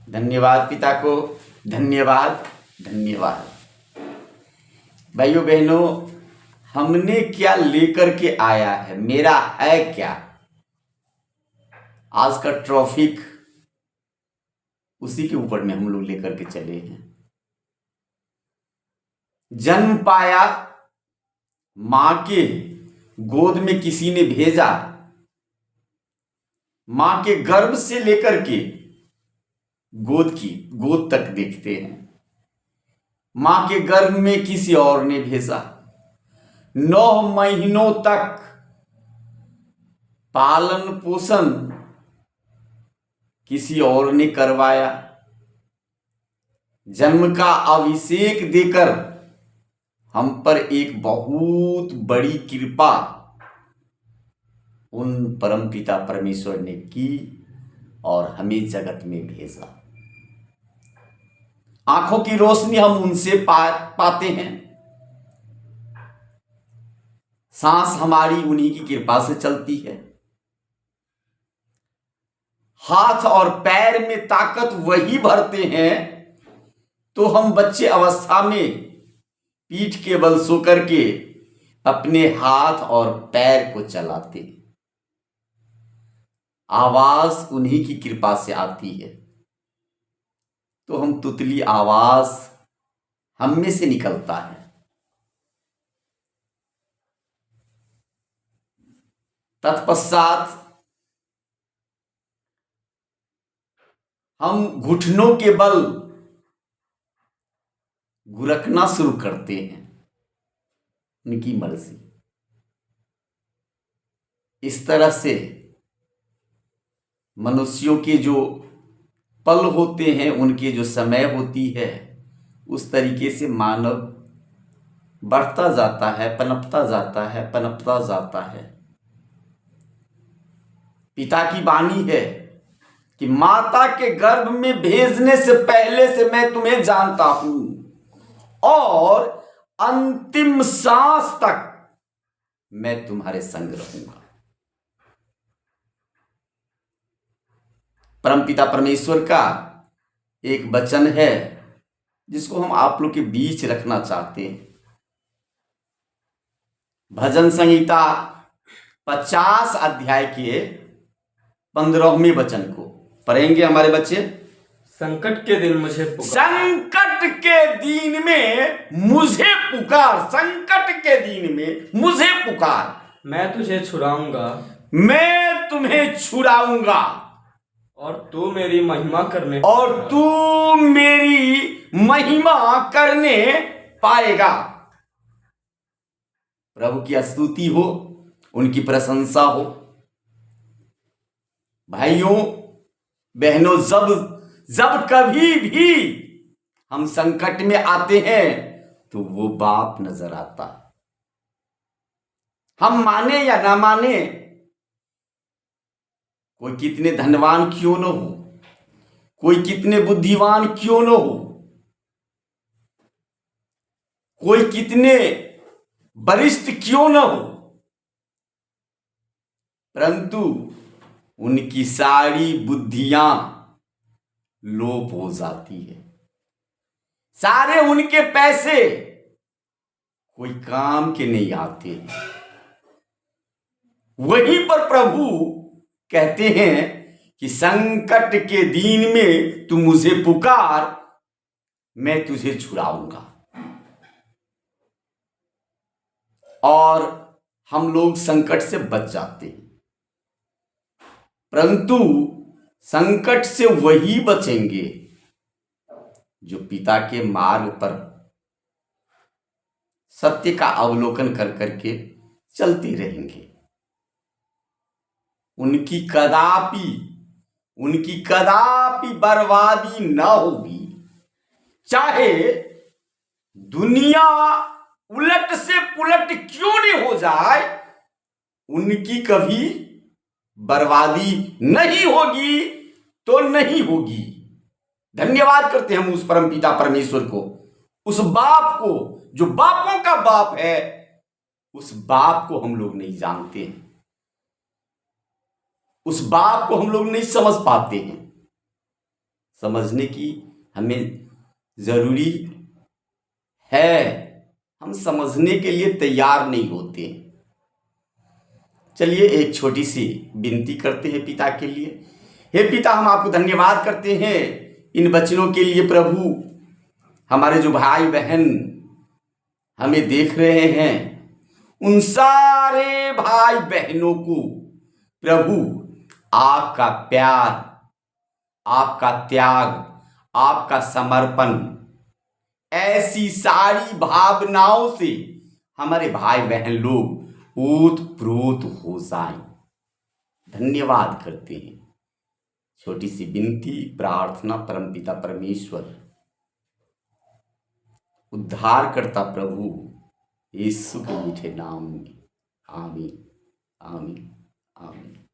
धन्यवाद पिता को, धन्यवाद धन्यवाद। भाइयों बहनों, हमने क्या लेकर के आया है, मेरा है क्या, आज का ट्रॉफिक उसी के ऊपर में हम लोग लेकर के चले हैं। जन्म पाया, मां के गोद में किसी ने भेजा, मां के गर्भ से लेकर के गोद तक देखते हैं। मां के गर्भ में किसी और ने भेजा, 9 महीनों तक पालन पोषण किसी और ने करवाया, जन्म का अभिषेक देकर हम पर एक बहुत बड़ी कृपा उन परमपिता परमेश्वर ने की और हमें जगत में भेजा। आंखों की रोशनी हम उनसे पाते हैं, सांस हमारी उन्हीं की कृपा से चलती है, हाथ और पैर में ताकत वही भरते हैं, तो हम बच्चे अवस्था में पीठ के बल सो करके अपने हाथ और पैर को चलाते, आवाज उन्हीं की कृपा से आती है, तो हम तुतली आवाज हम में से निकलता है। तत्पश्चात हम घुटनों के बल गुरकना शुरू करते हैं, उनकी मर्जी। इस तरह से मनुष्यों के जो पल होते हैं, उनके जो समय होती है, उस तरीके से मानव बढ़ता जाता है, पनपता जाता है। पिता की वाणी है कि माता के गर्भ में भेजने से पहले से मैं तुम्हें जानता हूं और अंतिम सांस तक मैं तुम्हारे संग रहूंगा। परमपिता परमेश्वर का एक वचन है जिसको हम आप लोग के बीच रखना चाहते हैं। भजन संहिता 50 अध्याय के 15वें वचन को पढ़ेंगे हमारे बच्चे। संकट के दिन मुझे पुकार, संकट के दिन में मुझे पुकार, संकट के दिन में मुझे पुकार, मैं तुझे छुड़ाऊंगा, मैं तुम्हें छुड़ाऊंगा और तू मेरी महिमा करने पाएगा। प्रभु की स्तुति हो, उनकी प्रशंसा हो। भाइयों बहनों, जब कभी भी हम संकट में आते हैं तो वो बाप नजर आता। हम माने या ना माने, कोई कितने धनवान क्यों न हो, कोई कितने बुद्धिमान क्यों न हो, कोई कितने वरिष्ठ क्यों न हो, परंतु उनकी सारी बुद्धियां लोप हो जाती है। सारे उनके पैसे कोई काम के नहीं आते। वहीं पर प्रभु कहते हैं कि संकट के दिन में तू मुझे पुकार, मैं तुझे छुड़ाऊंगा। और हम लोग संकट से बच जाते हैं, परंतु संकट से वही बचेंगे जो पिता के मार्ग पर सत्य का अवलोकन कर करके चलते रहेंगे। उनकी कदापि बर्बादी न होगी। चाहे दुनिया उलट से पुलट क्यों नहीं हो जाए, उनकी कभी बर्बादी नहीं होगी तो नहीं होगी। धन्यवाद करते हैं हम उस परमपिता परमेश्वर को, उस बाप को जो बापों का बाप है। उस बाप को हम लोग नहीं जानते हैं, उस बाप को हम लोग नहीं समझ पाते हैं। समझने की हमें ज़रूरी है, हम समझने के लिए तैयार नहीं होते। चलिए एक छोटी सी विनती करते हैं पिता के लिए। हे पिता, हम आपको धन्यवाद करते हैं इन वचनों के लिए प्रभु। हमारे जो भाई बहन हमें देख रहे हैं, उन सारे भाई बहनों को प्रभु आपका प्यार, आपका त्याग, आपका समर्पण, ऐसी सारी भावनाओं से हमारे भाई बहन लोग ओतप्रोत हो जाएं। धन्यवाद करते हैं। छोटी सी विनती प्रार्थना परमपिता परमेश्वर उद्धारकर्ता प्रभु यीशु के मीठे नाम में, आमीन आमीन आमीन।